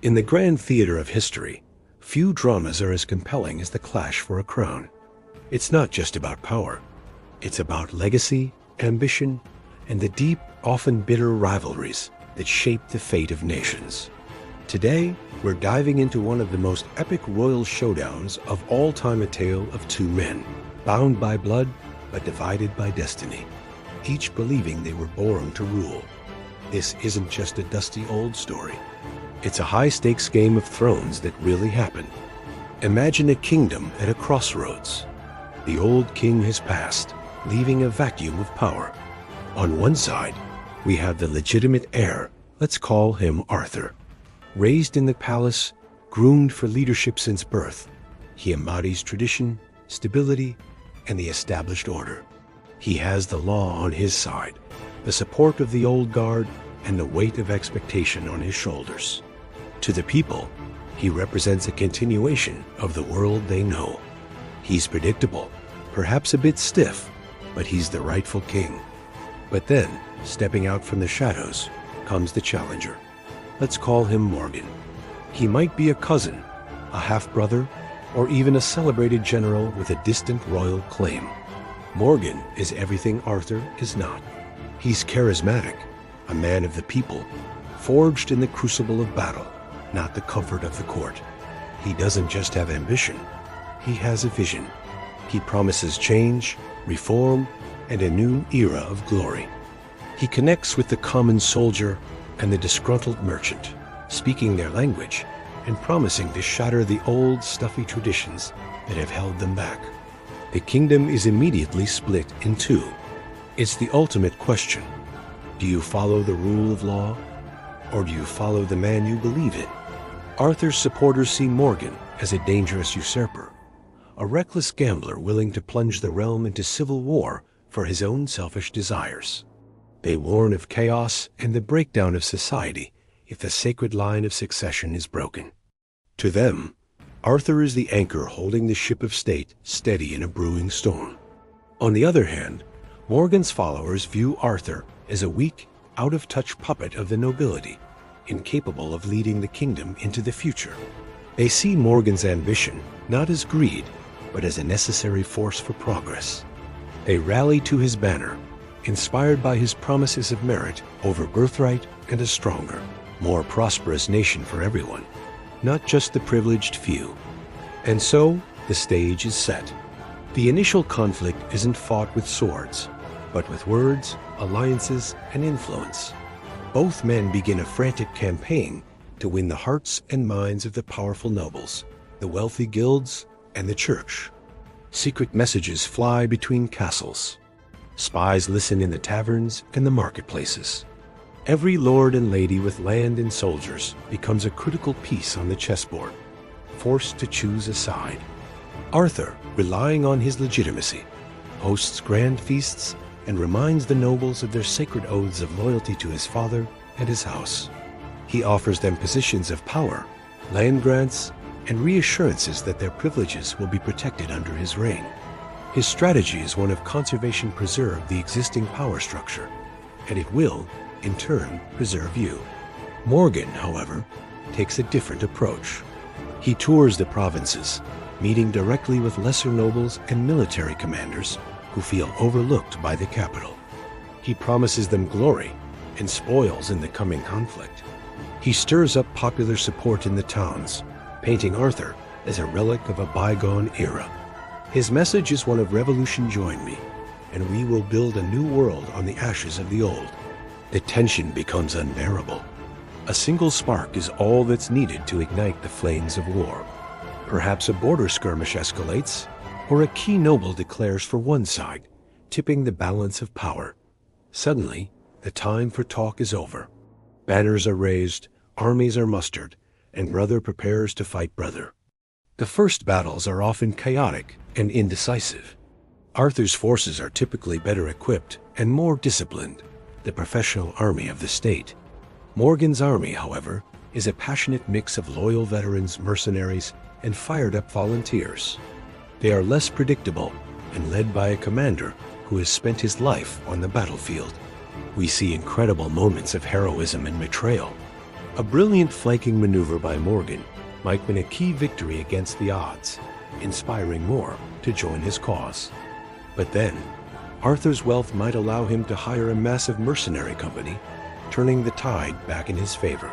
In the grand theater of history, few dramas are as compelling as the clash for a crown. It's not just about power. It's about legacy, ambition, and the deep, often bitter rivalries that shape the fate of nations. Today, we're diving into one of the most epic royal showdowns of all time, a tale of two men, bound by blood but divided by destiny, each believing they were born to rule. This isn't just a dusty old story. It's a high-stakes game of thrones that really happened. Imagine a kingdom at a crossroads. The old king has passed, leaving a vacuum of power. On one side, we have the legitimate heir, let's call him Arthur. Raised in the palace, groomed for leadership since birth, he embodies tradition, stability, and the established order. He has the law on his side, the support of the old guard, and the weight of expectation on his shoulders. To the people, he represents a continuation of the world they know. He's predictable, perhaps a bit stiff, but he's the rightful king. But then, stepping out from the shadows, comes the challenger. Let's call him Morgan. He might be a cousin, a half-brother, or even a celebrated general with a distant royal claim. Morgan is everything Arthur is not. He's charismatic, a man of the people, forged in the crucible of battle, not the comfort of the court. He doesn't just have ambition, he has a vision. He promises change, reform, and a new era of glory. He connects with the common soldier and the disgruntled merchant, speaking their language and promising to shatter the old, stuffy traditions that have held them back. The kingdom is immediately split in two. It's the ultimate question. Do you follow the rule of law, or do you follow the man you believe in? Arthur's supporters see Morgan as a dangerous usurper, a reckless gambler willing to plunge the realm into civil war for his own selfish desires. They warn of chaos and the breakdown of society if the sacred line of succession is broken. To them, Arthur is the anchor holding the ship of state steady in a brewing storm. On the other hand, Morgan's followers view Arthur as a weak, out-of-touch puppet of the nobility, incapable of leading the kingdom into the future. They see Morgan's ambition not as greed, but as a necessary force for progress. They rally to his banner, inspired by his promises of merit over birthright and a stronger, more prosperous nation for everyone, not just the privileged few. And so, the stage is set. The initial conflict isn't fought with swords, but with words, alliances, and influence. Both men begin a frantic campaign to win the hearts and minds of the powerful nobles, the wealthy guilds, and the church. Secret messages fly between castles. Spies listen in the taverns and the marketplaces. Every lord and lady with land and soldiers becomes a critical piece on the chessboard, forced to choose a side. Arthur, relying on his legitimacy, hosts grand feasts and reminds the nobles of their sacred oaths of loyalty to his father and his house. He offers them positions of power, land grants, and reassurances that their privileges will be protected under his reign. His strategy is one of conservation: preserve the existing power structure, and it will, in turn, preserve you. Morgan, however, takes a different approach. He tours the provinces, meeting directly with lesser nobles and military commanders who feel overlooked by the capital. He promises them glory and spoils in the coming conflict. He stirs up popular support in the towns, painting Arthur as a relic of a bygone era. His message is one of revolution: join me, and we will build a new world on the ashes of the old. The tension becomes unbearable. A single spark is all that's needed to ignite the flames of war. Perhaps a border skirmish escalates, or a key noble declares for one side, tipping the balance of power. Suddenly, the time for talk is over. Banners are raised, armies are mustered, and brother prepares to fight brother. The first battles are often chaotic and indecisive. Arthur's forces are typically better equipped and more disciplined, the professional army of the state. Morgan's army, however, is a passionate mix of loyal veterans, mercenaries, and fired-up volunteers. They are less predictable and led by a commander who has spent his life on the battlefield. We see incredible moments of heroism and betrayal. A brilliant flanking maneuver by Morgan might win a key victory against the odds, inspiring more to join his cause. But then, Arthur's wealth might allow him to hire a massive mercenary company, turning the tide back in his favor.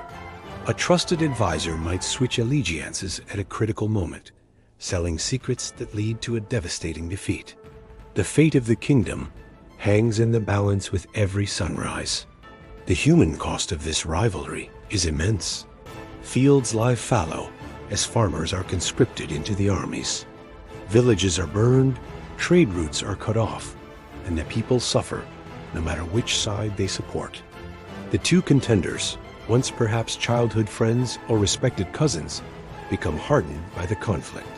A trusted advisor might switch allegiances at a critical moment, selling secrets that lead to a devastating defeat. The fate of the kingdom hangs in the balance with every sunrise. The human cost of this rivalry is immense. Fields lie fallow as farmers are conscripted into the armies. Villages are burned, trade routes are cut off, and the people suffer no matter which side they support. The two contenders, once perhaps childhood friends or respected cousins, become hardened by the conflict.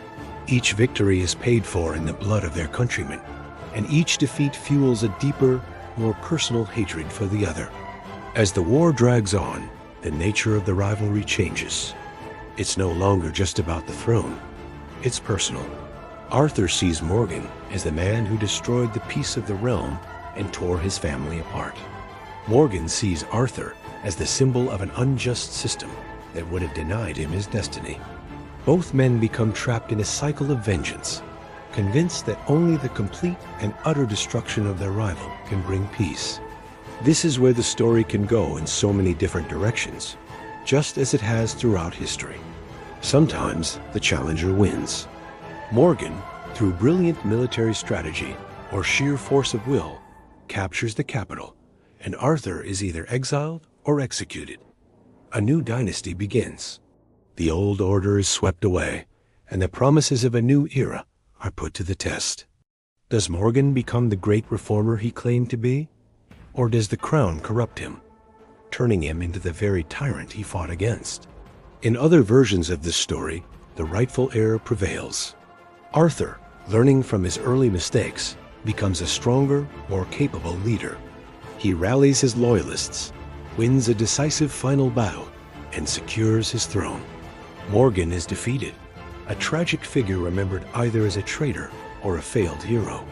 Each victory is paid for in the blood of their countrymen, and each defeat fuels a deeper, more personal hatred for the other. As the war drags on, the nature of the rivalry changes. It's no longer just about the throne. It's personal. Arthur sees Morgan as the man who destroyed the peace of the realm and tore his family apart. Morgan sees Arthur as the symbol of an unjust system that would have denied him his destiny. Both men become trapped in a cycle of vengeance, convinced that only the complete and utter destruction of their rival can bring peace. This is where the story can go in so many different directions, just as it has throughout history. Sometimes the challenger wins. Morgan, through brilliant military strategy or sheer force of will, captures the capital, and Arthur is either exiled or executed. A new dynasty begins. The old order is swept away, and the promises of a new era are put to the test. Does Morgan become the great reformer he claimed to be? Or does the crown corrupt him, turning him into the very tyrant he fought against? In other versions of this story, the rightful heir prevails. Arthur, learning from his early mistakes, becomes a stronger, more capable leader. He rallies his loyalists, wins a decisive final battle, and secures his throne. Morgan is defeated, a tragic figure remembered either as a traitor or a failed hero.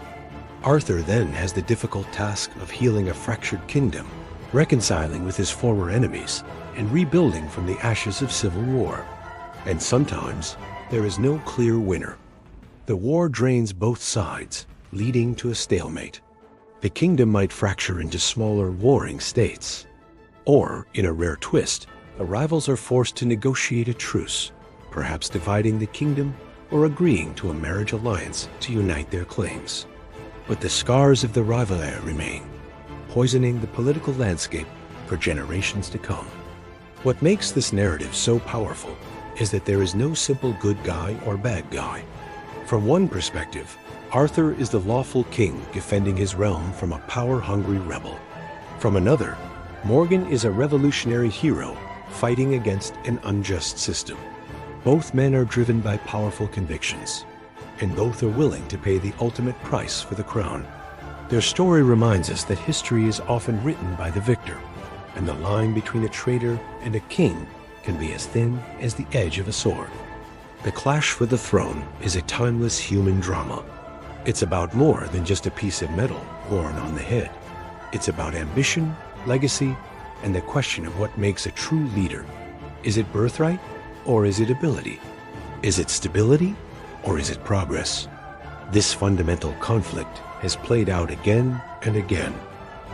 Arthur then has the difficult task of healing a fractured kingdom, reconciling with his former enemies, and rebuilding from the ashes of civil war. And sometimes there is no clear winner. The war drains both sides, leading to a stalemate. The kingdom might fracture into smaller warring states. Or, in a rare twist, the rivals are forced to negotiate a truce, perhaps dividing the kingdom or agreeing to a marriage alliance to unite their claims. But the scars of the rivalry remain, poisoning the political landscape for generations to come. What makes this narrative so powerful is that there is no simple good guy or bad guy. From one perspective, Arthur is the lawful king defending his realm from a power-hungry rebel. From another, Morgan is a revolutionary hero fighting against an unjust system. Both men are driven by powerful convictions, and both are willing to pay the ultimate price for the crown. Their story reminds us that history is often written by the victor, and the line between a traitor and a king can be as thin as the edge of a sword. The clash for the throne is a timeless human drama. It's about more than just a piece of metal worn on the head. It's about ambition, legacy, and the question of what makes a true leader. Is it birthright, or is it ability? Is it stability, or is it progress? This fundamental conflict has played out again and again,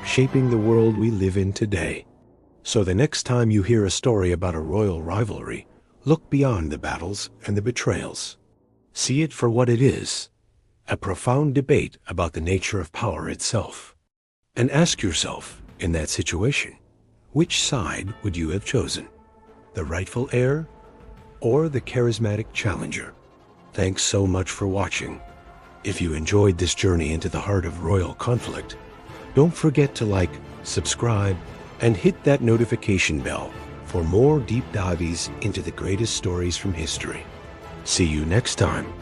shaping the world we live in today. So the next time you hear a story about a royal rivalry, look beyond the battles and the betrayals. See it for what it is, a profound debate about the nature of power itself. And ask yourself, in that situation, which side would you have chosen? The rightful heir or the charismatic challenger? Thanks so much for watching. If you enjoyed this journey into the heart of royal conflict, don't forget to like, subscribe, and hit that notification bell for more deep dives into the greatest stories from history. See you next time.